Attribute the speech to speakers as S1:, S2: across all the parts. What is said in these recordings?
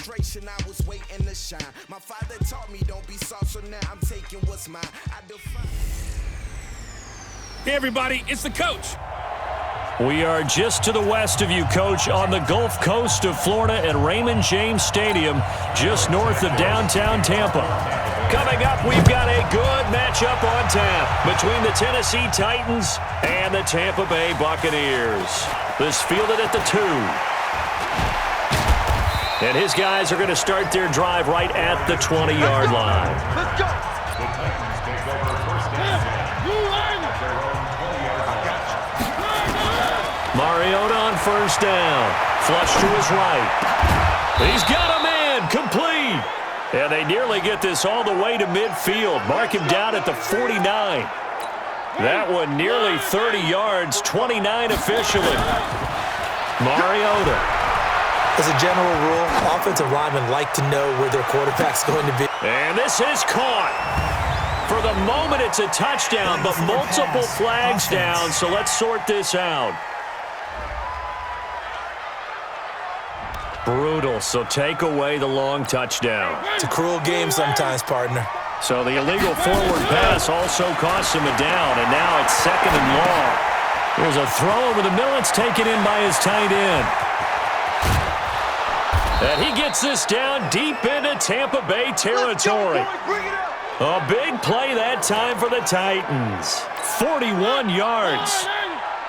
S1: frustration, I was waiting to shine. My father taught me don't be soft, so now I'm taking what's mine.
S2: Hey everybody, it's the coach.
S3: We are just to the west of you, Coach, on the Gulf Coast of Florida at Raymond James Stadium, just north of downtown Tampa. Coming up, we've got a good matchup on tap between the Tennessee Titans and the Tampa Bay Buccaneers. This fielded at the 2. And his guys are going to start their drive right at the 20-yard line.
S4: Let's go. The Titans take over first down.
S3: Mariota on first down. Flush to his right. He's got a man. Complete. And they nearly get this all the way to midfield. Mark him down at the 49. That one nearly 30 yards, 29 officially. Mariota.
S5: As a general rule, offensive linemen like to know where their quarterback's going to be.
S3: And this is caught. For the moment, it's a touchdown, but multiple flags down, so let's sort this out. Brutal, so take away the long touchdown.
S5: It's a cruel game sometimes, partner.
S3: So the illegal forward pass also costs him a down, and now it's 2nd and long. There's a throw over the middle. It's taken in by his tight end. And he gets this down deep into Tampa Bay territory. A big play that time for the Titans. 41 yards.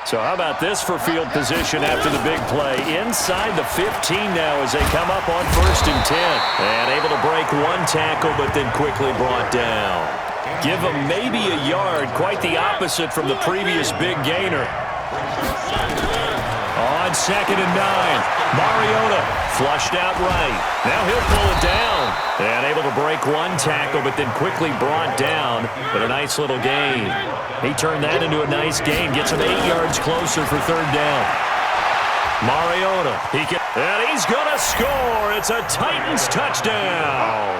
S3: So how about this for field position after the big play? Inside the 15 now as they come up on 1st and 10. And able to break one tackle, but then quickly brought down. Give them maybe a yard, quite the opposite from the previous big gainer. On 2nd and 9, Mariota flushed out right. Now he'll pull it down. And able to break one tackle, but then quickly brought down. But a nice little gain. He turned that into a nice gain. Gets him 8 yards closer for 3rd down. Mariota. And he's going to score. It's a Titans touchdown.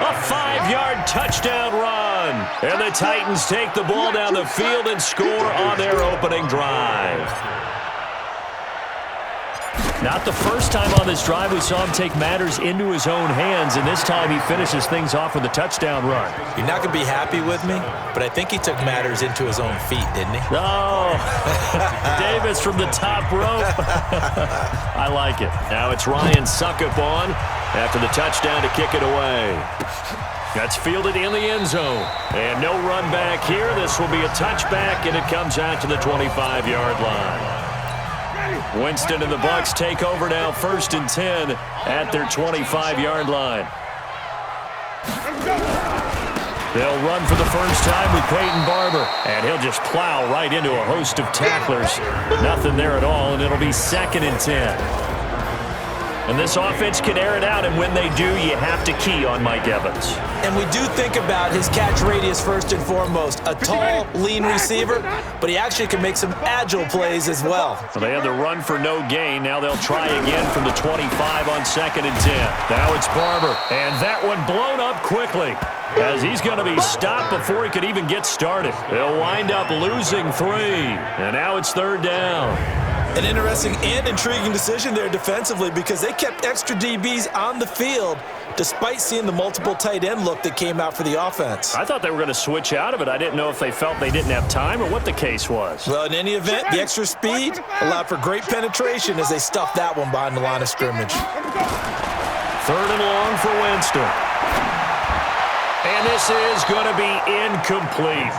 S3: A 5-yard touchdown run. And the Titans take the ball down the field and score on their opening drive. Not the first time on this drive we saw him take matters into his own hands, and this time he finishes things off with a touchdown run.
S5: You're not going to be happy with me, but I think he took matters into his own feet, didn't he?
S3: Oh, Davis from the top rope. I like it. Now it's Ryan Suckup on after the touchdown to kick it away. That's fielded in the end zone. And no run back here. This will be a touchback, and it comes out to the 25-yard line. Winston and the Bucs take over now 1st and 10 at their 25-yard line. They'll run for the first time with Peyton Barber, and he'll just plow right into a host of tacklers. Nothing there at all, and it'll be 2nd and 10. And this offense can air it out, and when they do, you have to key on Mike Evans.
S5: And we do think about his catch radius first and foremost. A tall, lean receiver, but he actually can make some agile plays as well.
S3: They had the run for no gain. Now they'll try again from the 25 on 2nd and 10. Now it's Barber, and that one blown up quickly as he's going to be stopped before he could even get started. They'll wind up losing 3, and now it's 3rd down.
S5: An interesting and intriguing decision there defensively because they kept extra DBs on the field despite seeing the multiple tight end look that came out for the offense.
S3: I thought they were going to switch out of it. I didn't know if they felt they didn't have time or what the case was.
S5: Well, in any event, the extra speed allowed for great penetration as they stuffed that one behind the line of scrimmage.
S3: 3rd and long for Winston. And this is going to be incomplete.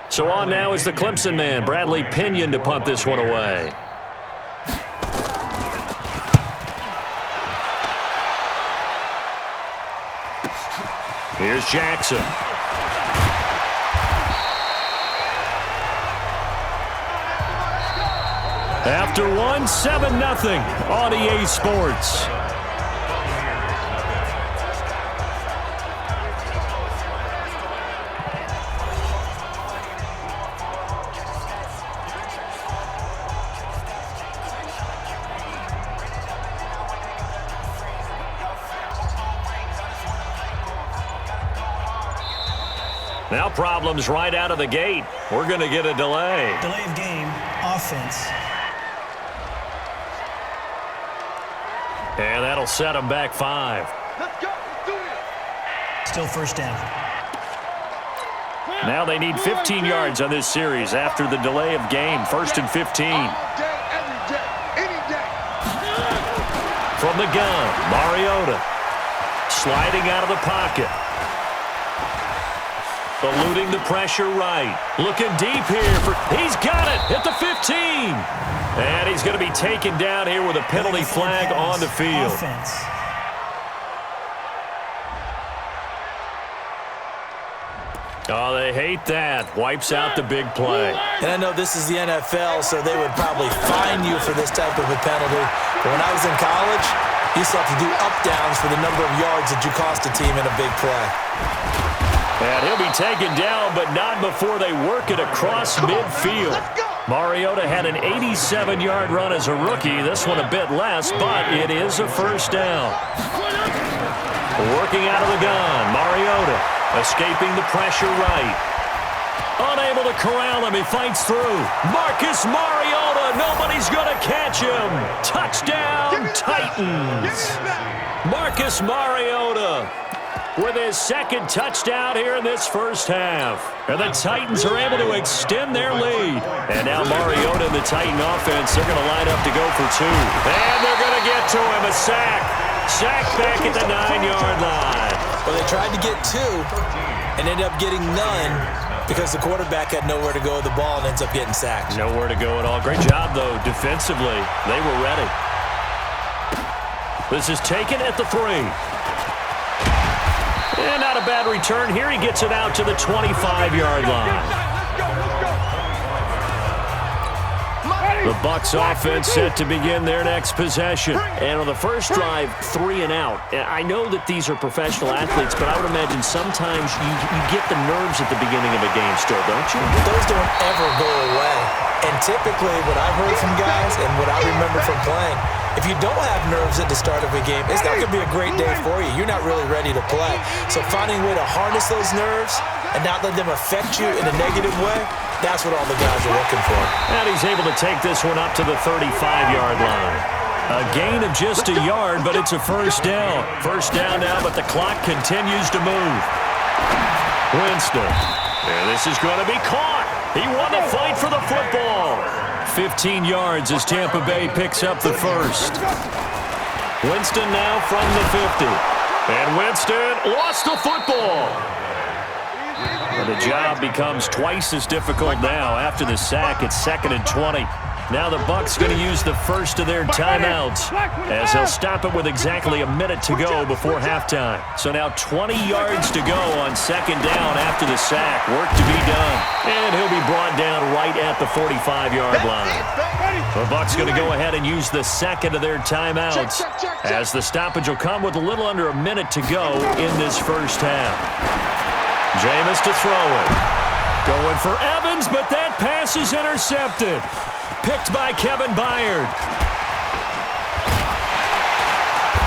S3: So on now is the Clemson man, Bradley Pinion, to punt this one away. Here's Jackson. After one, 7-0 on EA Sports. Now problems right out of the gate. We're going to get a delay.
S6: Delay of game, offense.
S3: And that'll set them back 5.
S7: Let's go. Let's do it.
S6: Still first down.
S3: Now they need 15 yards on this series after the delay of game. 1st and 15.
S7: All day, every day, any day.
S3: From the gun, Mariota. Sliding out of the pocket. Eluding the pressure right. Looking deep here. He's got it at the 15. And he's going to be taken down here with a penalty flag on the field.
S6: Offense.
S3: Oh, they hate that. Wipes out the big play.
S5: And I know this is the NFL, so they would probably fine you for this type of a penalty. But when I was in college, you used to have to do up-downs for the number of yards that you cost a team in a big play.
S3: And he'll be taken down, but not before they work it across midfield. Mariota had an 87-yard run as a rookie. This one a bit less, but it is a first down. Working out of the gun, Mariota. Escaping the pressure right. Unable to corral him. He fights through. Marcus Mariota. Nobody's going to catch him. Touchdown, Titans. Marcus Mariota with his 2nd touchdown here in this first half. And the Titans are able to extend their lead. And now Mariota and the Titan offense, they're going to line up to go for 2. And they're going to get to him. A sack. Sack back at the 9-yard line.
S5: Well, they tried to get 2 and ended up getting none because the quarterback had nowhere to go with the ball and ends up getting sacked.
S3: Nowhere to go at all. Great job, though, defensively. They were ready. This is taken at the 3. And not a bad return here. He gets it out to the 25-yard line. The Bucs offense set to begin their next possession. And on the first drive, 3 and out. I know that these are professional athletes, but I would imagine sometimes you get the nerves at the beginning of a game still, don't you?
S5: Those don't ever go away. And typically what I've heard from guys and what I remember from playing, if you don't have nerves at the start of a game, it's not going to be a great day for you. You're not really ready to play. So finding a way to harness those nerves and not let them affect you in a negative way, that's what all the guys are looking for.
S3: And he's able to take this one up to the 35-yard line. A gain of just a yard, but it's a first down. First down now, but the clock continues to move. Winston. And this is going to be caught. He won the fight for the football. 15 yards as Tampa Bay picks up the first. Winston now from the 50. And Winston lost the football. And the job becomes twice as difficult now. After the sack, it's 2nd and 20. Now the Bucs going to use the first of their timeouts as they'll stop it with exactly a minute to go before halftime. So now 20 yards to go on 2nd down after the sack. Work to be done. And he'll be brought down right at the 45-yard line. The Bucs going to go ahead and use the 2nd of their timeouts as the stoppage will come with a little under a minute to go in this first half. Jameis to throw it. Going for Evans, but that pass is intercepted. Picked by Kevin Byard.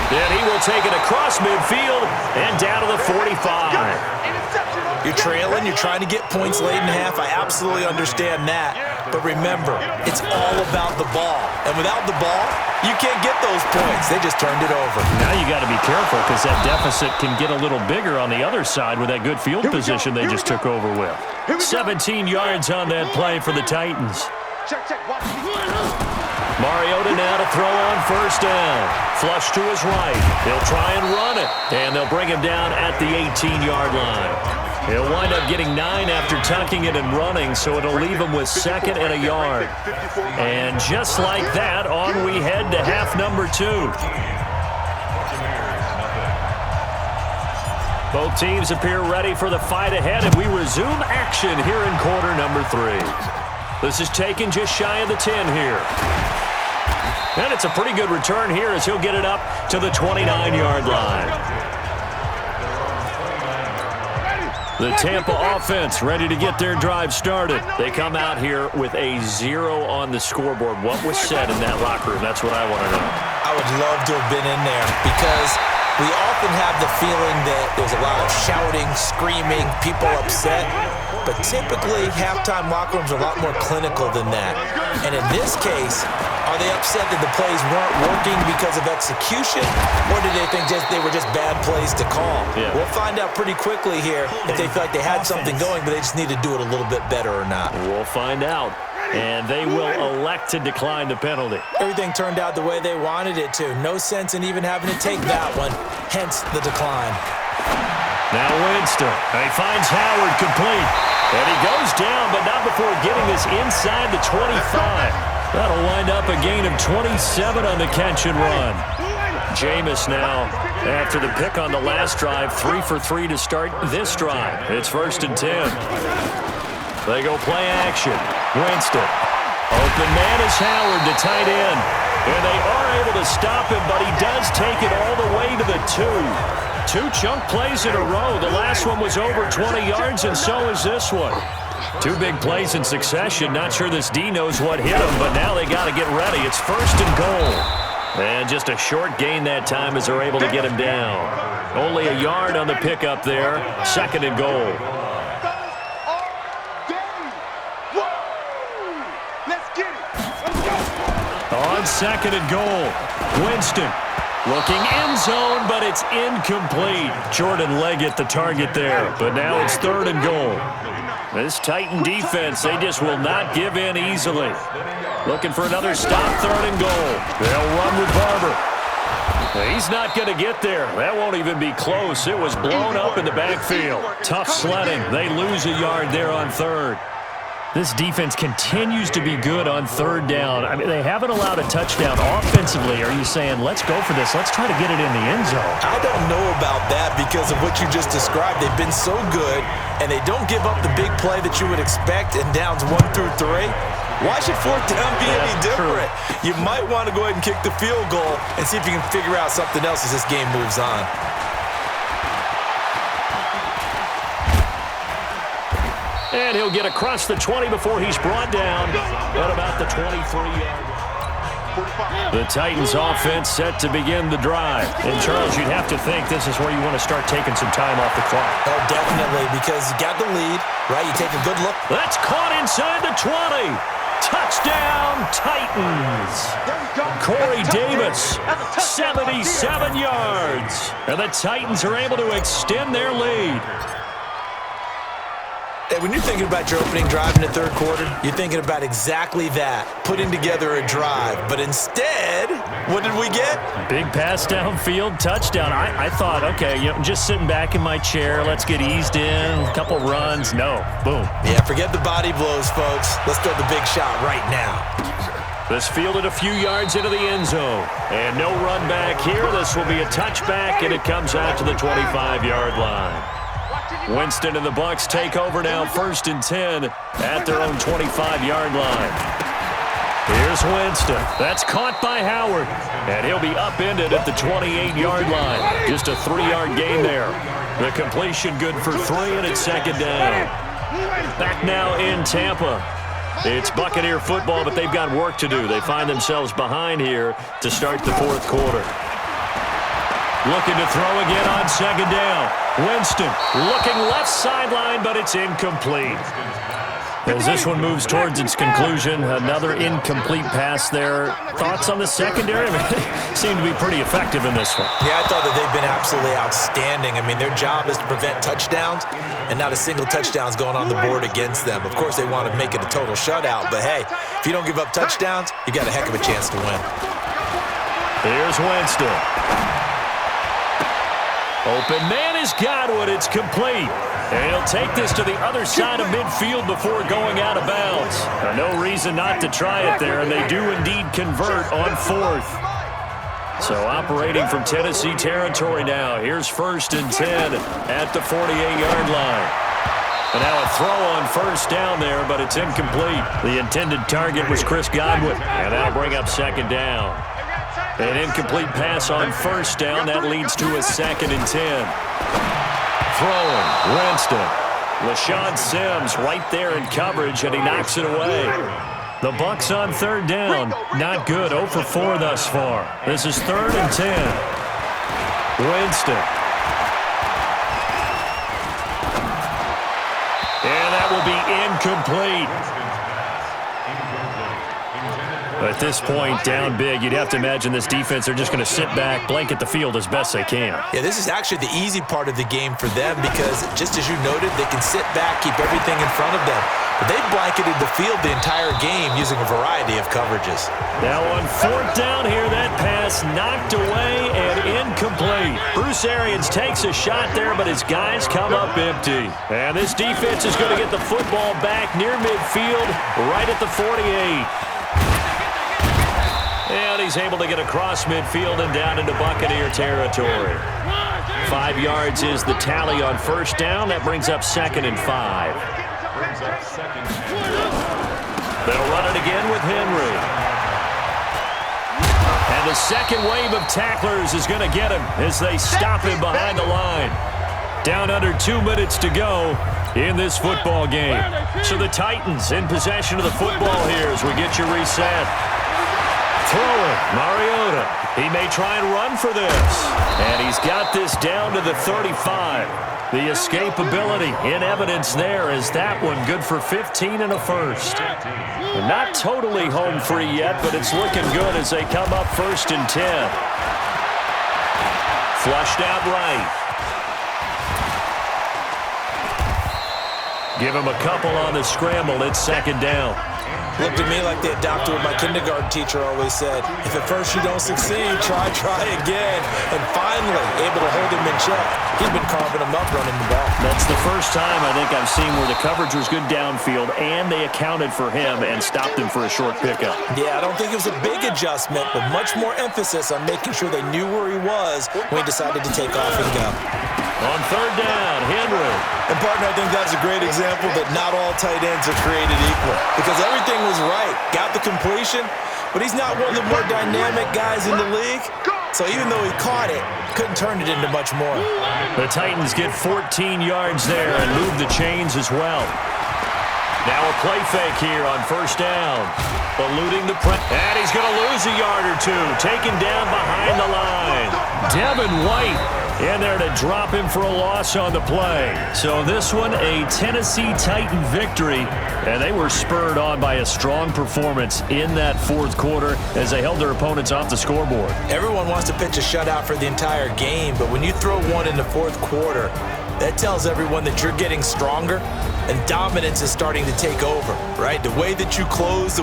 S3: Then he will take it across midfield and down to the 45.
S5: You're trailing, you're trying to get points late in half. I absolutely understand that. But remember, it's all about the ball. And without the ball, you can't get those points. They just turned it over.
S3: Now you got to be careful because that deficit can get a little bigger on the other side with that good field position they just took over with. 17 yards on that play for the Titans. Mariota now to throw on first down. Flush to his right. He'll try and run it. And they'll bring him down at the 18-yard line. He'll wind up getting 9 after tucking it and running, so it'll leave him with 2nd and a yard. And just like that, on we head to half number 2. Both teams appear ready for the fight ahead, and we resume action here in quarter number 3. This is taken just shy of the 10 here. And it's a pretty good return here as he'll get it up to the 29-yard line. The Tampa offense ready to get their drive started. They come out here with a 0 on the scoreboard. What was said in that locker room? That's what I want to know.
S5: I would love to have been in there because we often have the feeling that there's a lot of shouting, screaming, people upset. But typically, halftime locker rooms are a lot more clinical than that. And in this case, are they upset that the plays weren't working because of execution, or do they think they were just bad plays to call?
S3: Yeah.
S5: We'll find out pretty quickly here if they feel like they had something going, but they just need to do it a little bit better or not.
S3: We'll find out. And they will elect to decline the penalty.
S5: Everything turned out the way they wanted it to. No sense in even having to take that one, hence the decline.
S3: Now Winston. He finds Howard complete. And he goes down, but not before getting this inside the 25. That'll wind up a gain of 27 on the catch and run. Jameis now, after the pick on the last drive, 3 for 3 to start this drive. It's 1st and 10. They go play action. Winston. Open man is Howard, the tight end. And they are able to stop him, but he does take it all the way to the 2. 2 chunk plays in a row. The last one was over 20 yards, and so is this one. 2 big plays in succession. Not sure this D knows what hit him, but now they got to get ready. It's 1st and goal. And just a short gain that time as they're able to get him down. Only a yard on the pickup there. 2nd and goal. On 2nd and goal, Winston looking end zone, but it's incomplete. Jordan Leggett the target there, but now it's 3rd and goal. This Titan defense, they just will not give in easily. Looking for another stop, 3rd and goal. They'll run with Barber. He's not going to get there. That won't even be close. It was blown up in the backfield. Tough sledding. They lose a yard there on 3rd. This defense continues to be good on 3rd down. I mean, they haven't allowed a touchdown offensively. Are you saying, let's go for this? Let's try to get it in the end zone.
S5: I don't know about that because of what you just described. They've been so good, and they don't give up the big play that you would expect in downs 1 through 3. Why should 4th down be any different? You might want to go ahead and kick the field goal and see if you can figure out something else as this game moves on.
S3: And he'll get across the 20 before he's brought down at about the 23-yard line. The Titans offense set to begin the drive. And, Charles, you'd have to think this is where you want to start taking some time off the clock.
S5: Oh, definitely, because you got the lead, right? You take a good look.
S3: That's caught inside the 20. Touchdown, Titans. Corey Davis, 77 yards. And the Titans are able to extend their lead.
S5: When you're thinking about your opening drive in the 3rd quarter, you're thinking about exactly that, putting together a drive. But instead, what did we get?
S3: Big pass downfield, touchdown. I thought, okay, just sitting back in my chair, let's get eased in, a couple runs. No, boom.
S5: Yeah, forget the body blows, folks. Let's throw the big shot right now.
S3: This fielded a few yards into the end zone. And no run back here. This will be a touchback, and it comes out to the 25-yard line. Winston and the Bucs take over now, 1st and 10 at their own 25-yard line. Here's Winston. That's caught by Howard, and he'll be upended at the 28-yard line. Just a 3-yard gain there. The completion good for 3, and it's 2nd down. Back now in Tampa. It's Buccaneer football, but they've got work to do. They find themselves behind here to start the 4th quarter. Looking to throw again on 2nd down. Winston looking left sideline, but it's incomplete. As this one moves towards its conclusion, another incomplete pass there. Thoughts on the secondary? I mean, they seem to be pretty effective in this one.
S5: Yeah, I thought that they've been absolutely outstanding. I mean, their job is to prevent touchdowns, and not a single touchdown's going on the board against them. Of course, they want to make it a total shutout, but hey, if you don't give up touchdowns, you got a heck of a chance to win.
S3: Here's Winston. Open man is Godwin. It's complete. And he'll take this to the other side of midfield before going out of bounds. No reason not to try it there, and they do indeed convert on 4th. So operating from Tennessee territory now. Here's 1st and 10 at the 48-yard line. And now a throw on 1st down there, but it's incomplete. The intended target was Chris Godwin, and that'll bring up 2nd down. An incomplete pass on 1st down. That leads to a 2nd and 10. Throwing, Winston. LaShawn Sims right there in coverage, and he knocks it away. The Bucs on 3rd down. Not good. 0 for 4 thus far. This is 3rd and 10. Winston. incomplete. At this point, down big, you'd have to imagine this defense, they're just going to sit back, blanket the field as best they can.
S5: Yeah, this is actually the easy part of the game for them because, just as you noted, they can sit back, keep everything in front of them. But they've blanketed the field the entire game using a variety of coverages.
S3: Now on fourth down here, that pass knocked away and incomplete. Bruce Arians takes a shot there, but his guys come up empty. And this defense is going to get the football back near midfield, right at the 48. And he's able to get across midfield and down into Buccaneer territory. 5 yards is the tally on first down. That brings up 2nd and 5. They'll run it again with Henry. And the second wave of tacklers is going to get him as they stop him behind the line. Down under 2 minutes to go in this football game. So the Titans in possession of the football here as we get you reset. Throwing, Mariota. He may try and run for this. And he's got this down to the 35. The escapability in evidence there is that one good for 15 and a first. They're not totally home free yet, but it's looking good as they come up 1st and 10. Flushed out right. Give him a couple on the scramble. It's 2nd down.
S5: Looked at me like they adopted what my kindergarten teacher always said. If at first you don't succeed, try again. And finally, able to hold him in check. He's been carving him up running the ball.
S3: That's the first time I think I've seen where the coverage was good downfield and they accounted for him and stopped him for a short pickup.
S5: Yeah, I don't think it was a big adjustment, but much more emphasis on making sure they knew where he was when he decided to take off and go.
S3: On 3rd down, Henry.
S5: And, partner, I think that's a great example that not all tight ends are created equal because everything was right. Got the completion, but he's not one of the more dynamic guys in the league. So even though he caught it, couldn't turn it into much more.
S3: The Titans get 14 yards there and move the chains as well. Now a play fake here on 1st down. Eluding the press. And he's going to lose a yard or two. Taken down behind the line. Devin White in there to drop him for a loss on the play. So this one, a Tennessee Titan victory. And they were spurred on by a strong performance in that 4th quarter as they held their opponents off the scoreboard.
S5: Everyone wants to pitch a shutout for the entire game, but when you throw one in the 4th quarter, that tells everyone that you're getting stronger and dominance is starting to take over, right? The way that you close, the way